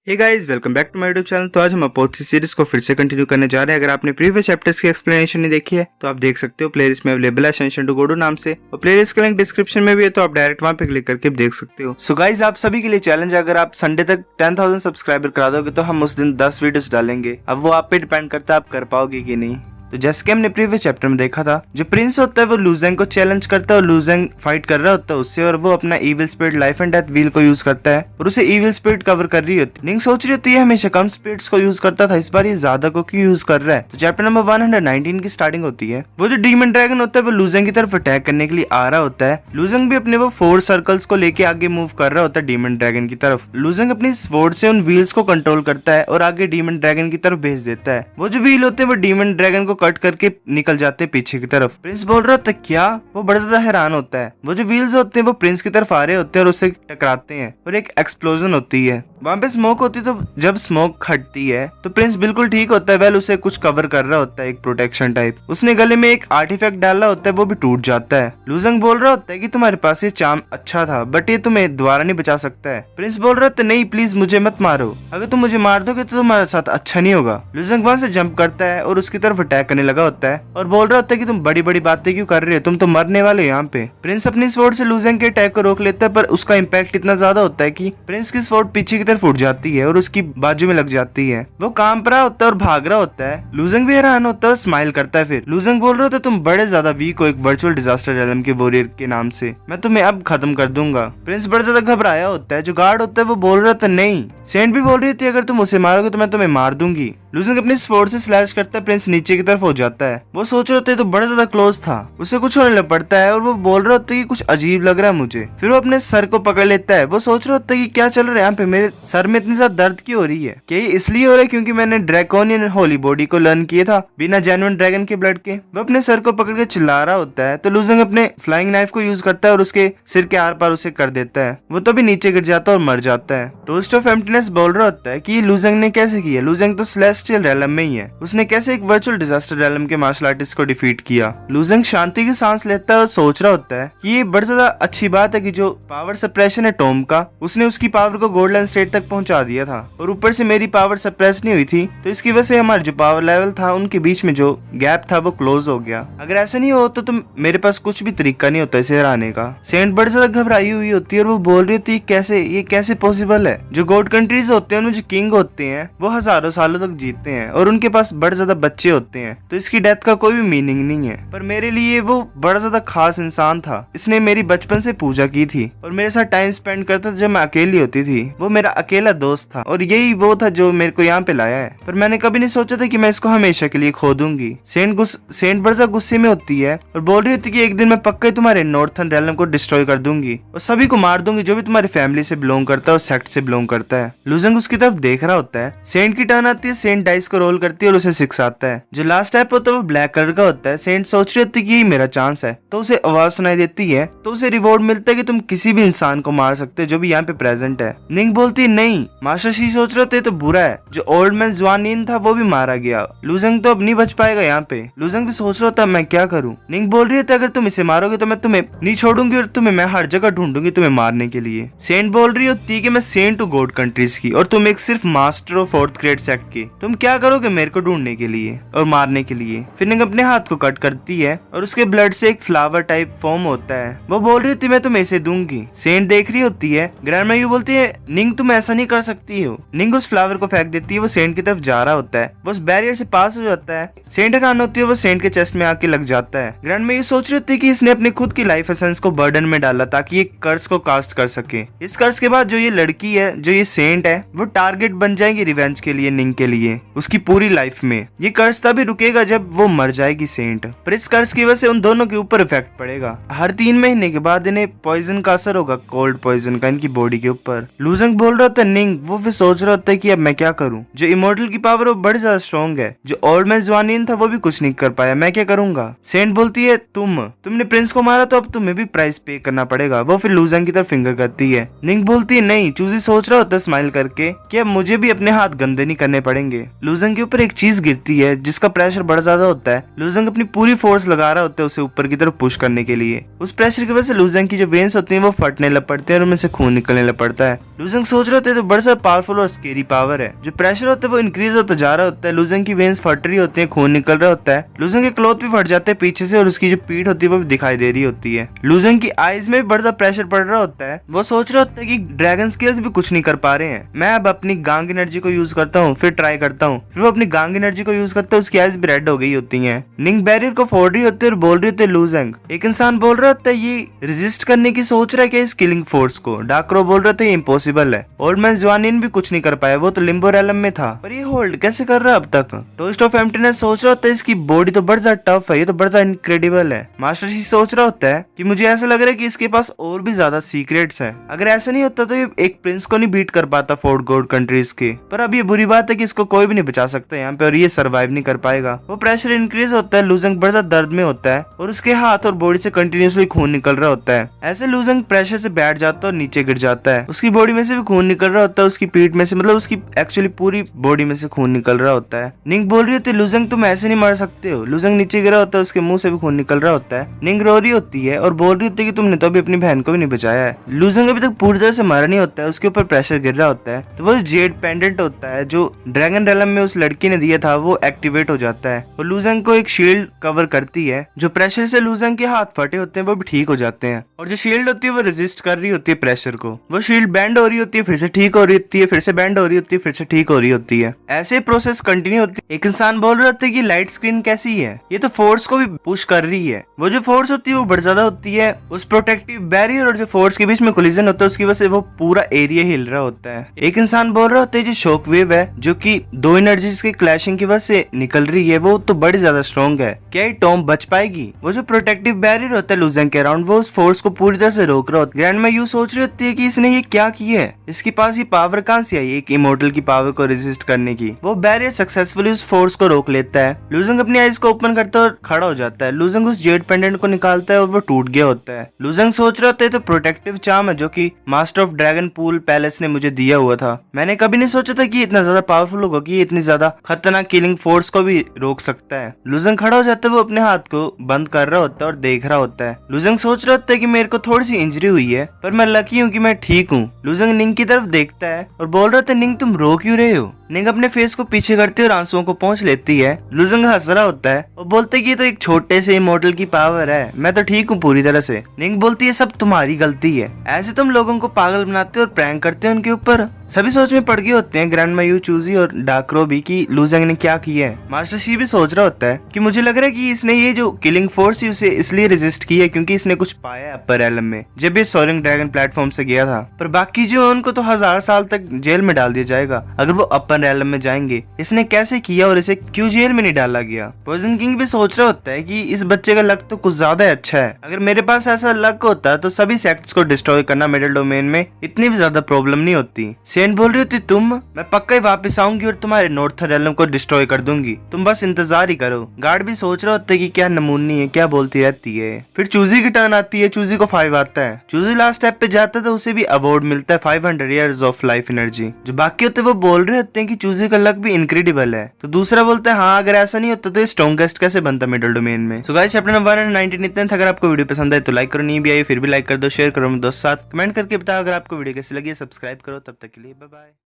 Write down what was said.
Hey guys, welcome back to my YouTube channel. तो आज हम अपोथी सीरीज को फिर से कंटिन्यू करने जा रहे हैं। अगर आपने प्रीवियस चैप्टर्स की एक्सप्लेनेशन नहीं देखी है तो आप देख सकते हो, प्लेलिस्ट में अवेलेबल है असेंशन टू गोडू नाम से, और प्लेलिस्ट का लिंक डिस्क्रिप्शन में भी है, तो आप डायरेक्ट वहां पे क्लिक करके देख सकते हो। सो गाइस, आप सभी के लिए चैलेंज, अगर आप संडे तक 10,000 सब्सक्राइबर करा दोगे तो हम उस दिन 10 वीडियोस डालेंगे। अब वो आप पे डिपेंड करता है आप कर पाओगे कि नहीं। तो जैसे कि हमने प्रीवियस चैप्टर में देखा था, जो प्रिंस होता है वो लूजेंग को चैलेंज करता है और लूजेंग फाइट कर रहा होता है उससे, और वो अपना evil spirit life and death wheel को यूज करता है और उसे इविल स्पिरिट कवर कर रही होती है। निंग सोच रही होती है हमेशा कम स्पिरिट्स को यूज करता था, इस बार ये ज्यादा को क्यों यूज कर रहा है। तो चैप्टर नंबर 119 की स्टार्टिंग होती है। वो जो डीमन ड्रैगन होता है वो लूजेंग की तरफ अटैक करने के लिए आ रहा होता है। लूजेंग भी अपने वो 4 सर्कल्स को लेके आगे मूव कर रहा होता है डीमन ड्रैगन की तरफ। लूजेंग अपनी स्वॉर्ड से उन व्हील्स को कंट्रोल करता है और आगे डीमन ड्रैगन की तरफ भेज देता है। वो जो व्हील होते हैं वो डीमन ड्रैगन को कट करके निकल जाते हैं पीछे की तरफ। प्रिंस बोल रहा होता है क्या, वो बड़ा ज्यादा हैरान होता है। वो जो व्हील्स होते हैं वो प्रिंस की तरफ आ रहे होते हैं और उससे टकराते हैं और एक एक्सप्लोजन होती है। वहां पे स्मोक होती है, तो जब स्मोक हटती है तो प्रिंस बिल्कुल ठीक होता है। वेल, उसे कुछ कवर कर रहा होता है, एक प्रोटेक्शन टाइप। उसने गले में एक आर्टिफैक्ट डाला होता है, वो भी टूट जाता है। लूजेंग बोल रहा होता है कि तुम्हारे पास ये चार्म अच्छा था बट ये तुम्हें दोबारा नहीं बचा सकता है। प्रिंस बोल रहा होता है नहीं प्लीज मुझे मत मारो, अगर तुम मुझे मार दोगे तो तुम्हारे साथ अच्छा नहीं होगा। लूजेंग वहां से जंप करता है और उसकी तरफ अटैक करने लगा होता है और बोल रहा होता है कि तुम बड़ी बड़ी बातें क्यों कर रहे हो, तुम तो मरने वाले हो यहाँ पे। प्रिंस अपनी स्वॉर्ड से लूजेंग के अटैक को रोक लेता है, पर उसका इम्पैक्ट इतना ज्यादा होता है कि प्रिंस की स्वॉर्ड पीछे की तरफ उठ जाती है और उसकी बाजू में लग जाती है। वो कांप रहा होता है और भाग रहा होता है। लूजेंग भी हैरान होता है और स्माइल करता है। फिर लूजेंग बोल रहा होता है तुम बड़े ज्यादा वीक हो एक वर्चुअल डिजास्टर रेलम के वॉरियर के नाम से, मैं तुम्हें अब खत्म कर दूंगा। प्रिंस बड़ा ज्यादा घबराया होता है। जो गार्ड होता है वो बोल रहा था नहीं। सेंट भी बोल रही थी अगर तुम उसे मारोगे तो मैं तुम्हें मार दूंगी। लूजेंग अपनी स्वॉर्ड से स्लैश करता है, प्रिंस नीचे की तरफ हो जाता है। वो सोच रहे होते तो बड़ा ज्यादा क्लोज था, उसे कुछ होने लग पड़ता है और वो बोल रहा होता है कि कुछ अजीब लग रहा है मुझे। फिर वो अपने सर को पकड़ लेता है। वो सोच रहा होता है कि क्या चल रहा है यहाँ पे, मेरे सर में इतनी ज्यादा दर्द क्यों हो रही है। क्या ये इसलिए हो रहा है क्योंकि मैंने ड्रैकोनियन होली बॉडी को लर्न किया था बिना जेन्युइन ड्रैगन के ब्लड के। वो अपने सर को पकड़ के चिल्ला रहा होता है। तो लूजेंग अपने फ्लाइंग नाइफ को यूज करता है और उसके सिर के आर पार उसे कर देता है। वो तभी नीचे गिर जाता है और मर जाता है। टोस्ट ऑफ एम्प्टीनेस बोल रहा होता है कि ये लूजेंग ने कैसे किया। लूजेंग तो सेलेस्टियल रेलम में ही है, उसने कैसे एक वर्चुअल डिजास्टर रेलम के मार्शल आर्टिस्ट को डिफीट किया। लूजेंग शांति की सांस लेता है और सोच रहा होता है कि ये बड़ी ज्यादा अच्छी बात है कि जो पावर सप्रेशन है टॉम का, उसने उसकी पावर को गोल्डन स्टेट तक पहुंचा दिया था और ऊपर से मेरी पावर सप्रेस नहीं हुई थी, तो इसकी वजह से हमारा जो पावर लेवल था उनके बीच में जो गैप था वो क्लोज हो गया। अगर ऐसा नहीं हो तो मेरे पास कुछ भी तरीका नहीं होता इसे हराने का। सेंट बड़ी ज्यादा घबराई हुई होती है और वो बोल रही होती है ये कैसे पॉसिबल है। जो गॉड कंट्रीज होते हैं उनमें जो किंग होते हैं वो हजारों सालों तक जीते हैं और उनके पास बड़े ज्यादा बच्चे होते हैं, तो इसकी डेथ का कोई भी मीनिंग नहीं है। पर मेरे लिए वो बड़ा ज्यादा खास इंसान था, इसने मेरी बचपन से पूजा की थी और मेरे साथ टाइम स्पेंड करता था जब मैं अकेली होती थी। वो मेरा अकेला दोस्त था और यही वो था जो मेरे को यहाँ पे लाया है, पर मैंने कभी नहीं सोचा था कि मैं इसको हमेशा के लिए खो दूंगी। सेंट बड़ा गुस्से में होती है और बोल रही होती कि एक दिन मैं पक्का ही तुम्हारे नॉर्थर्न रेलम को डिस्ट्रॉय कर दूंगी और सभी को मार दूंगी जो भी तुम्हारी फैमिली से बिलोंग करता है और सेक्ट से बिलोंग करता है। लूजेंग उसकी तरफ देख रहा होता है। सेंट की टर्न आती है, सेंट डाइस को रोल करती है और उसे 6 आता है। जो लास्ट स्टेप होता है वो ब्लैक कलर का होता है। सेंट सोच रही होती है कि यही मेरा चांस है, तो उसे आवाज सुनाई देती है, तो उसे रिवॉर्ड मिलता है कि तुम किसी भी इंसान को मार सकते हो जो भी यहाँ पे प्रेजेंट है। निंग बोलती है नहीं। मास्टर शी सोच रहे थे तो बुरा है, जो ओल्ड मैन जुआनिन था वो भी मारा गया, लूजेंग तो अब नहीं बच पाएगा यहाँ पे। लूजेंग भी सोच रहा था मैं क्या करूँ। निंग बोल रही है अगर तुम इसे मारोगे तो मैं तुम्हें नहीं छोड़ूंगी और तुम्हें मैं हर जगह ढूंढूंगी तुम्हें मारने के लिए। सेंट बोल रही होती है कि मैं सेंट हूँ गॉड कंट्रीज की और तुम एक सिर्फ master of 4th grade sect के, तुम क्या करोगे मेरे को ढूंढने के लिए और मारने के लिए। फिर निंग अपने हाथ को कट करती है और उसके ब्लड से एक फ्लावर टाइप फॉर्म होता है। वो बोल रही होती मैं तुम्हें इसे दूंगी। सेंट देख रही होती है। ग्रैंडमा यू बोलती है निंग तुम ऐसा नहीं कर सकती हो। निंग उस फ्लावर को फेंक देती है। वो सेंट की तरफ जा रहा होता है, वो उस बैरियर से पास हो जाता है। सेंट हैरान होती है, वो सेंट के चेस्ट में आके लग जाता है। ग्रैंडमा यू सोच रही होती है कि इसने अपनी खुद की लाइफ एसेंस को बर्डन में डाला ताकि ये कर्स को कास्ट कर सके। इस कर्स के बाद जो ये लड़की है, जो ये सेंट है, वो टारगेट बन जाएगी रिवेंज के लिए निंग के लिए उसकी पूरी लाइफ में। ये कर्स तभी रुकेगा जब वो मर जाएगी सेंट, पर इस कर्स की वजह से उन दोनों के ऊपर इफेक्ट पड़ेगा। हर 3 महीने के बाद इन्हें पॉइजन का असर होगा, कोल्ड पॉइजन का इनकी बॉडी के ऊपर। लूजेंग बोल रहा था निंग, वो फिर सोच रहा होता है कि अब मैं क्या करूं। जो इमोर्टल की पावर वो बड़ी ज्यादा स्ट्रॉन्ग है, जो ओल्ड मैन जुआनिन था वो भी कुछ नहीं कर पाया, मैं क्या करूंगा। सेंट बोलती है तुमने प्रिंस को मारा तो अब तुम्हें भी प्राइस पे करना पड़ेगा। वो फिर लूजेंग की तरफ फिंगर करती है। निंग बोलती है नहीं। चूजी सोच रहा होता है स्माइल करके कि अब मुझे भी अपने हाथ गंदे नहीं करने पड़ेंगे। लूजंग के ऊपर एक चीज गिरती है जिसका प्रेशर बड़ा ज्यादा होता है। लूजंग अपनी पूरी फोर्स लगा रहा होता है उसे ऊपर की तरफ पुश करने के लिए। उस प्रेशर की वजह से लूजंग की जो वेन्स होती हैं वो फटने लग पड़ते हैं और उनमें से खून निकलने लग पड़ता है। लूजंग सोच रहे होते हैं तो बड़ा सा पावरफुल और स्केरी पावर है। जो प्रेशर होता है वो इंक्रीज होता जा रहा होता है। लूजंग की वेन्स फट रही होती है, खून निकल रहा होता है। लूजंग के क्लॉथ भी फट जाते हैं पीछे से और उसकी जो पीठ होती है वो भी दिखाई दे रही होती है। लूजंग की आईज में भी बड़ा सा प्रेशर पड़ रहा होता है। वो सोच रहा होता है कि ड्रैगन स्केल्स भी कुछ नहीं कर पा रहे हैं, मैं अब अपनी गांग एनर्जी को यूज करता हूँ, फिर ट्राई करता हूँ। फिर वो अपनी गांग एनर्जी को यूज करता है, उसकी आईज भी रेड हो गई होती है। निंग बैरियर को फोड़ रही होती है और बोल रही होती है लूजंग। एक इंसान बोल रहा होता है ये रेजिस्ट करने की सोच रहा है क्या इस किलिंग फोर्स को। डाक्रो बोल रहा था ये इम्पॉसिबल है। ओल्ड मैन ज्वानिन भी कुछ नहीं कर पाया, वो तो लिम्बो रैलम में था, पर ये होल्ड कैसे कर रहा है अब तक। टोस्ट ऑफ एम्प्टीनेस सोच रहा होता है इसकी बॉडी तो बड़ा ज्यादा टफ है, ये तो बड़ा ज्यादा इनक्रेडिबल है। मास्टर शी सोच रहा होता है कि मुझे ऐसा लग रहा है कि इसके पास और भी ज्यादा सीक्रेट्स है, अगर ऐसा नहीं होता तो ये एक प्रिंस को नहीं बीट कर पाता फोर्ट गॉड कंट्रीज के। पर अब ये बुरी बात है कि इसको कोई भी नहीं बचा सकता यहाँ पे और ये सर्वाइव नहीं कर पाएगा। वो प्रेशर इंक्रीज होता है, लूजंग बड़ा ज्यादा दर्द में होता है और उसके हाथ और बॉडी से कंटिन्यूसली खून निकल रहा होता है। ऐसे लूजंग प्रेशर से बैठ जाता है और नीचे गिर जाता है। उसकी बॉडी में से भी खून निकल रहा होता है, उसकी पीठ में से, मतलब उसकी एक्चुअली पूरी बॉडी में से खून निकल रहा होता है। निंग बोल रही होती है लूजंग तुम ऐसे नहीं मर सकते हो। लूजंग नीचे गिरा होता है, उसके मुंह से भी खून निकल रहा होता है। निंग रो रही होती है और बोल रही होती है कि तुमने तो अभी अपनी बहन को भी नहीं बचाया है। लूजंग अभी तक पूरी तरह से मरा नहीं होता है, उसके ऊपर प्रेशर गिर रहा होता है। तो वो जेड पेंडेंट होता है जो ड्रैगन रेलम में उस लड़की ने दिया था वो एक्टिवेट हो जाता है और लूजंग को एक शील्ड कवर करती है। जो प्रेशर से लूजंग के हाथ फटे होते हैं वो भी ठीक हो जाते हैं और जो शील्ड होती है वो रेजिस्ट कर रही होती है प्रेशर को। वो शील्ड बैंड हो रही होती है, फिर से ठीक हो रही होती है, फिर से बैंड हो रही होती है, फिर से ठीक हो रही होती है। ऐसे प्रोसेस कंटिन्यू होती है। एक इंसान बोल रहा होता है कि लाइट स्क्रीन कैसी है, ये तो फोर्स को भी पुश कर रही है। वो जो फोर्स होती है वो बड़ी ज्यादा होती है। उस प्रोटेक्टिव बैरियर और जो फोर्स के बीच में कोलिजन होता है उसकी वजह से वो पूरा एरिया हिल रहा होता है। एक इंसान बोल रहा होता है जो शॉक वेव है जो कि दो एनर्जीज के क्लैशिंग की वजह से निकल रही है वो तो बड़ी ज्यादा स्ट्रॉन्ग है, क्या ये टॉम बच पाएगी। वो जो प्रोटेक्टिव बैरियर होता है लूजंग के अराउंड वो उस फोर्स को पूरी तरह से रोक रहा होता है। ग्रैंड में यू सोच रही होती है कि इसने ये क्या किया है, इसके पास ये पावर कहां से आई एक इमोर्टल की पावर को रेजिस्ट करने की। वो बैरियर सक्सेसफुली उस फोर्स को रोक लेता है। लूजंग अपनी आईज को ओपन करता है और खड़ा हो जाता है। लूजंग उस जेड पेंडेंट को निकालता है और वो टूट गया होता है। लूजंग सोच रहा होता है तो प्रोटेक्टिव चार्म है जो कि master of dragon pool palace ने मुझे दिया हुआ था। मैंने कभी नहीं सोचा था कि इतना ज्यादा पावरफुल होगा कि ये इतनी ज्यादा खतरनाक किलिंग फोर्स को भी रोक सकता है। लूजंग खड़ा हो जाता है, वो अपने हाथ को बंद कर रहा होता है और देख रहा होता है। लूजंग सोच रहा होता है कि मेरे को थोड़ी सी इंजरी हुई है पर मैं लकी हूँ कि मैं ठीक हूँ। लूजंग निंग की तरफ देखता है और बोल रहा था निंग तुम रो क्यों रहे हो। निंग अपने फेस को पीछे करती है और आंसुओं को पोंछ लेती है। लूजंग हंस रहा होता है और बोलते है कि ये तो एक छोटे से इमोर्टल की पावर है, मैं तो ठीक हूँ पूरी तरह से। निंग बोलती है सब तुम्हारी गलती है, ऐसे तुम लोगों को पागल बनाते हो और प्रैंक करते हो उनके ऊपर। सभी सोच में पड़ गए होते हैं, ग्रैंड मायू चूजी और डाक्रो भी, कि लूजंग ने क्या किया है। मास्टर शी भी सोच रहा होता है कि मुझे लग रहा है कि इसने ये जो किलिंग फोर्स है उसे इसलिए रेजिस्ट किया है क्योंकि इसने कुछ पाया है अपर एलम में जब ये सोरिंग ड्रैगन प्लेटफॉर्म से गया था। पर बाकी जो उनको तो 1000 साल तक जेल में डाल दिया जाएगा अगर वो अपर एलम में जाएंगे। इसने कैसे किया और इसे क्यों जेल में नहीं डाला गया। पॉइजन किंग भी सोच रहा होता है कि इस बच्चे का लक तो कुछ ज्यादा अच्छा है, अगर मेरे पास ऐसा लक होता तो सभी सेक्ट्स को डिस्ट्रॉय करना मिडिल डोमेन में इतनी भी ज्यादा प्रॉब्लम नहीं होती। सेंट बोल रही होती मैं पक्का ही वापस आऊंगी और तुम्हारे नॉर्थर्न रेलम को डिस्ट्रॉय कर दूंगी, तुम बस इंतजार ही करो। गार्ड भी सोच रहा होता है कि क्या नमूनी है, क्या बोलती रहती है। फिर चूजी की टर्न आती है, चूजी को 5 आता है। चूजी लास्ट स्टेप पे जाता है तो उसे भी अवार्ड मिलता है 500 इयर्स ऑफ लाइफ एनर्जी। जो बाकी होते हैं वो बोल रहे होते हैं कि चूजी का लक भी इनक्रेडिबल है। तो दूसरा बोलता है हाँ अगर ऐसा नहीं होता तो स्ट्रॉन्गेस्ट कैसे बनता मिडिल डोमेन में। सो गाइस चैप्टर नंबर 119 इतना था। अगर आपको वीडियो पसंद है तो लाइक करो, नहीं भी आई फिर भी लाइक कर दो, शेयर करो, दोस्त साथ कमेंट करके बताओ। अगर आपको वीडियो कैसी लगी सब्सक्राइब करो। तब तक के लिए बाय बाय।